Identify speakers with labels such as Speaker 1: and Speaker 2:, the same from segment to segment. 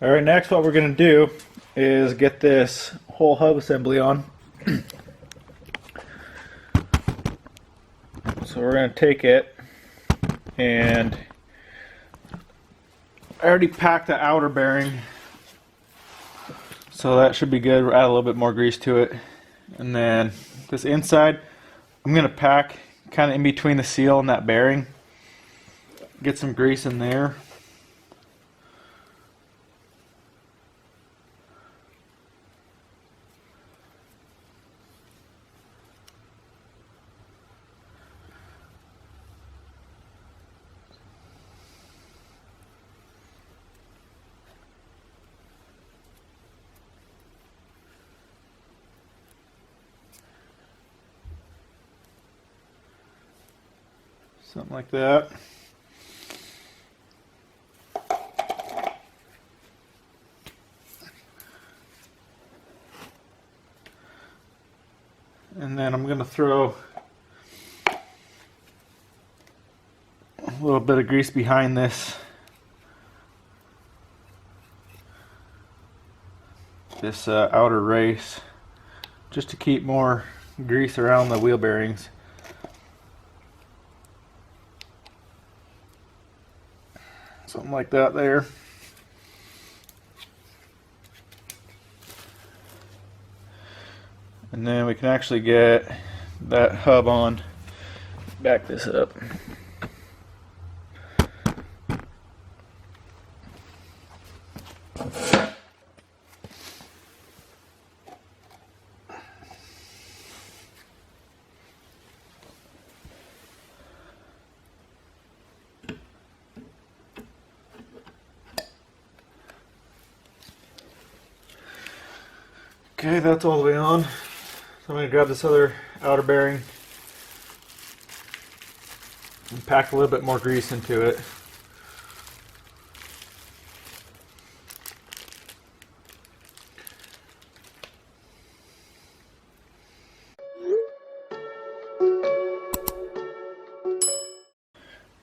Speaker 1: Alright, next what we're going to do is get this whole hub assembly on. So we're going to take it, and I already packed the outer bearing, so that should be good. We'll add a little bit more grease to it. And then this inside, I'm going to pack kind of in between the seal and that bearing. Get some grease in there. Something like that. And then I'm going to throw a little bit of grease behind this outer race, just to keep more grease around the wheel bearings. Something like that there. And then we can actually get that hub on. Back this up. Okay, that's all the way on. So I'm going to grab this other outer bearing and pack a little bit more grease into it.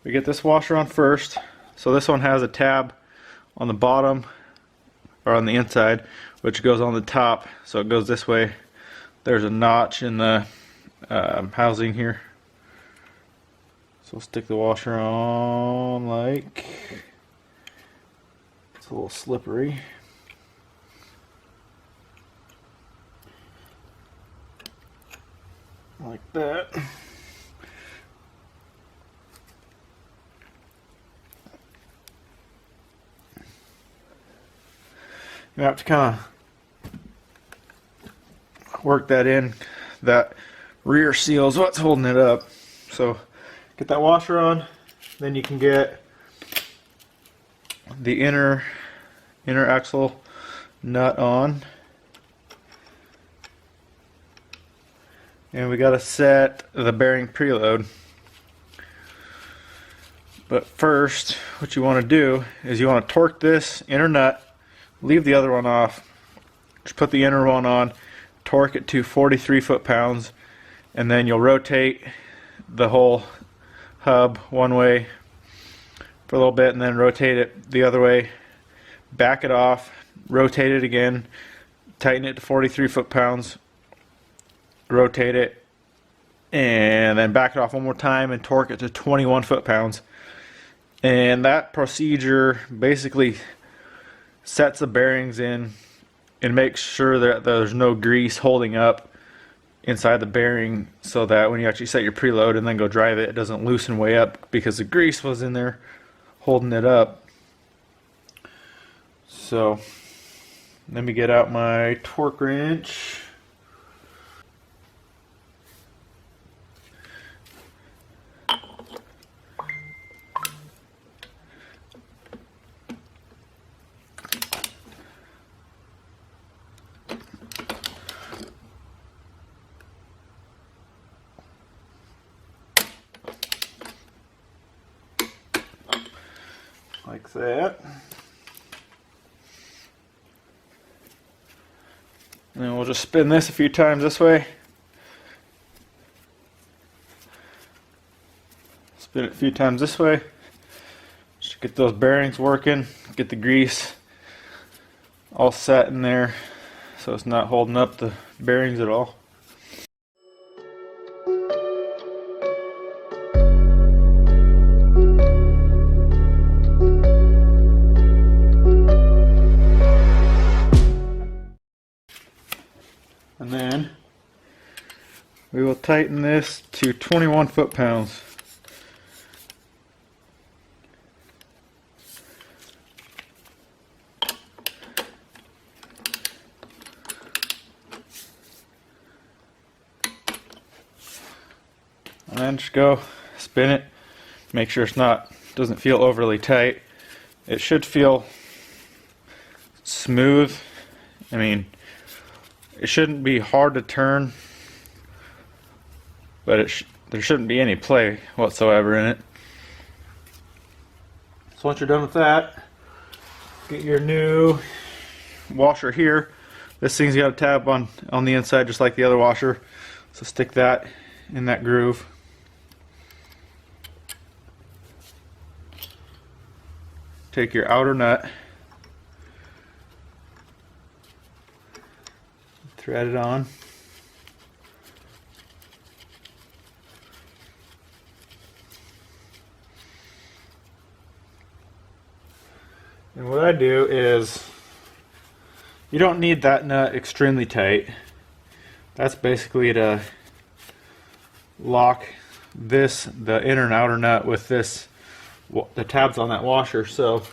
Speaker 1: We get this washer on first. So this one has a tab on the bottom, or on the inside, which goes on the top, so it goes this way. There's a notch in the housing here, so we'll stick the washer on like it's a little slippery. Like that. You have to kind of work that in. That rear seal is what's holding it up. So get that washer on, then you can get the inner axle nut on. And we got to set the bearing preload. But first, what you want to do is you want to torque this inner nut, leave the other one off, just put the inner one on, torque it to 43 foot-pounds, and then you'll rotate the whole hub one way for a little bit and then rotate it the other way, back it off, rotate it again, tighten it to 43 foot-pounds, rotate it, and then back it off one more time and torque it to 21 foot-pounds. And that procedure basically sets the bearings in and makes sure that there's no grease holding up inside the bearing, so that when you actually set your preload and then go drive it, it doesn't loosen way up because the grease was in there holding it up. So let me get out my torque wrench. Like that. And then we'll just spin this a few times this way. Spin it a few times this way. Just get those bearings working, get the grease all set in there, so it's not holding up the bearings at all. And then we will tighten this to 21 foot-pounds. And then just go spin it, make sure doesn't feel overly tight. It should feel smooth. I mean, it shouldn't be hard to turn, but there shouldn't be any play whatsoever in it. So once you're done with that, get your new washer here. This thing's got a tab on the inside just like the other washer, so stick that in that groove. Take your outer nut, thread it on, and what I do is, you don't need that nut extremely tight. That's basically to lock the inner and outer nut with the tabs on that washer. So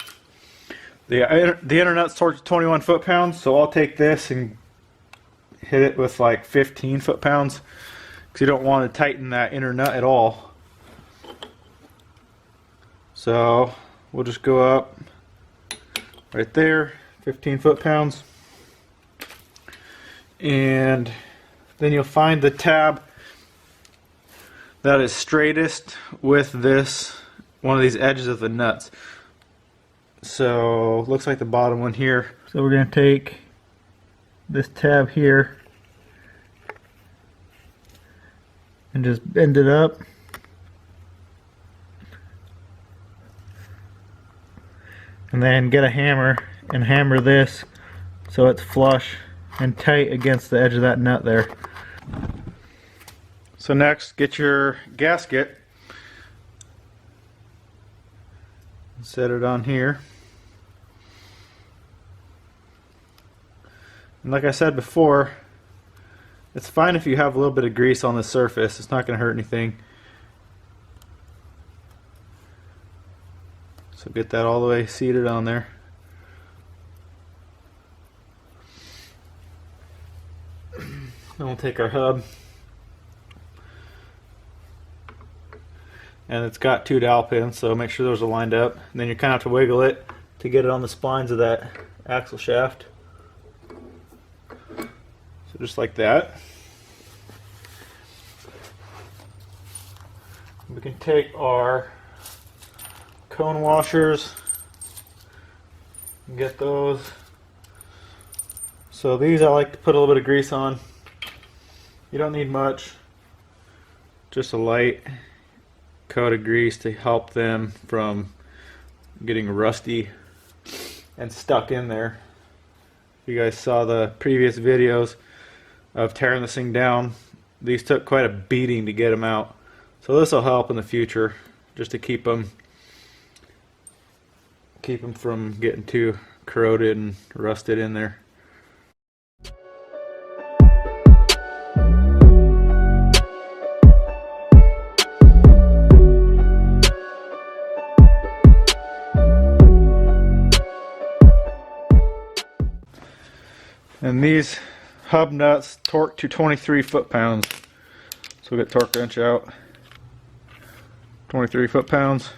Speaker 1: the inner nut's torqued to 21 foot-pounds, so I'll take this and hit it with like 15 foot-pounds, because you don't want to tighten that inner nut at all. So we'll just go up right there, 15 foot-pounds, and then you'll find the tab that is straightest with one of these edges of the nuts. So looks like the bottom one here. So we're going to take this tab here and just bend it up, and then get a hammer and hammer this so it's flush and tight against the edge of that nut there. So next, get your gasket, set it on here, and like I said before, it's fine if you have a little bit of grease on the surface. It's not going to hurt anything. So get that all the way seated on there. Then we'll take our hub, and it's got 2 dowel pins, so make sure those are lined up. And then you kind of have to wiggle it to get it on the splines of that axle shaft. So just like that. We can take our cone washers and get those. So these I like to put a little bit of grease on. You don't need much, just a light coat of grease to help them from getting rusty and stuck in there. You guys saw the previous videos of tearing this thing down. These took quite a beating to get them out. So this will help in the future, just to keep them from getting too corroded and rusted in there. And these hub nuts torque to 23 foot-pounds. So we'll get torque wrench out. 23 foot-pounds.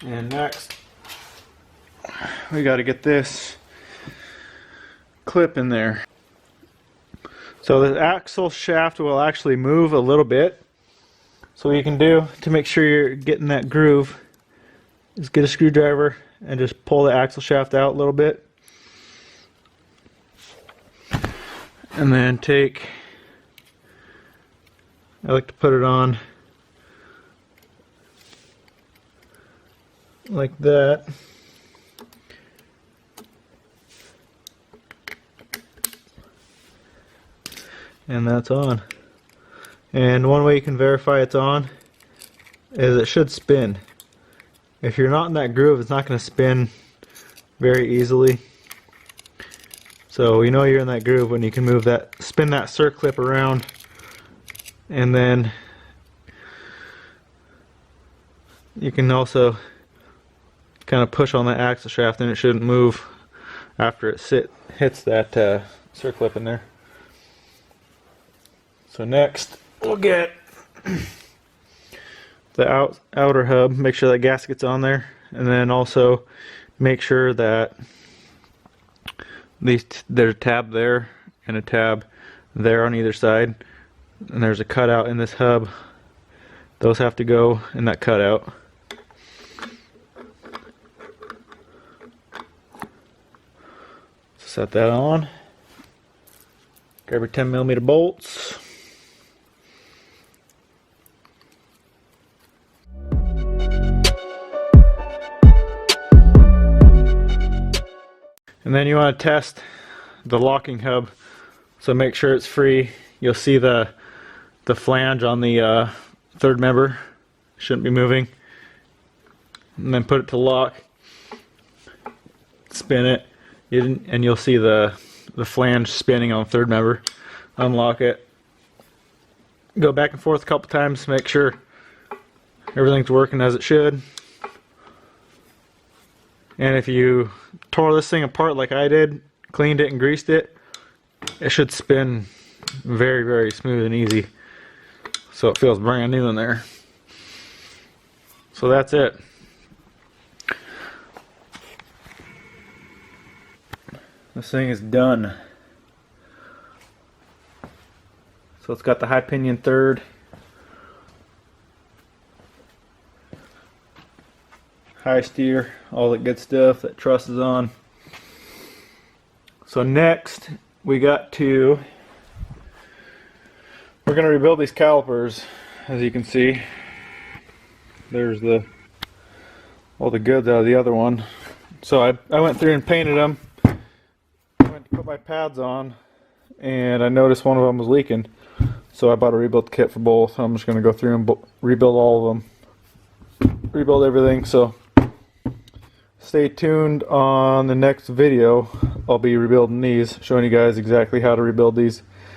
Speaker 1: And next, we got to get this clip in there. So the axle shaft will actually move a little bit. So what you can do to make sure you're getting that groove is get a screwdriver and just pull the axle shaft out a little bit. And then take I like to put it on like that. And that's on. And one way you can verify it's on is it should spin. If you're not in that groove, it's not going to spin very easily. So you know you're in that groove when you can move that, spin that circlip around, and then you can also kind of push on the axle shaft and it shouldn't move after it hits that circlip in there. So next we'll get the outer hub, make sure that gasket's on there, and then also make sure that there's a tab there and a tab there on either side, and there's a cutout in this hub. Those have to go in that cutout. Set that on. Grab your 10mm bolts. And then you want to test the locking hub, so make sure it's free. You'll see the flange on the third member shouldn't be moving. And then put it to lock, spin it, and you'll see the flange spinning on the third member. Unlock it, go back and forth a couple times, make sure everything's working as it should. And if you tore this thing apart like I did, cleaned it and greased it, it should spin very, very smooth and easy. So it feels brand new in there. So that's it. This thing is done. So it's got the high pinion third, high steer, all that good stuff that truss is on. So next we're going to rebuild these calipers. As you can see, there's all the goods out of the other one. So I went through and painted them. I went to put my pads on and I noticed one of them was leaking. So I bought a rebuild kit for both. I'm just going to go through and rebuild all of them. Rebuild everything. So stay tuned on the next video. I'll be rebuilding these, showing you guys exactly how to rebuild these.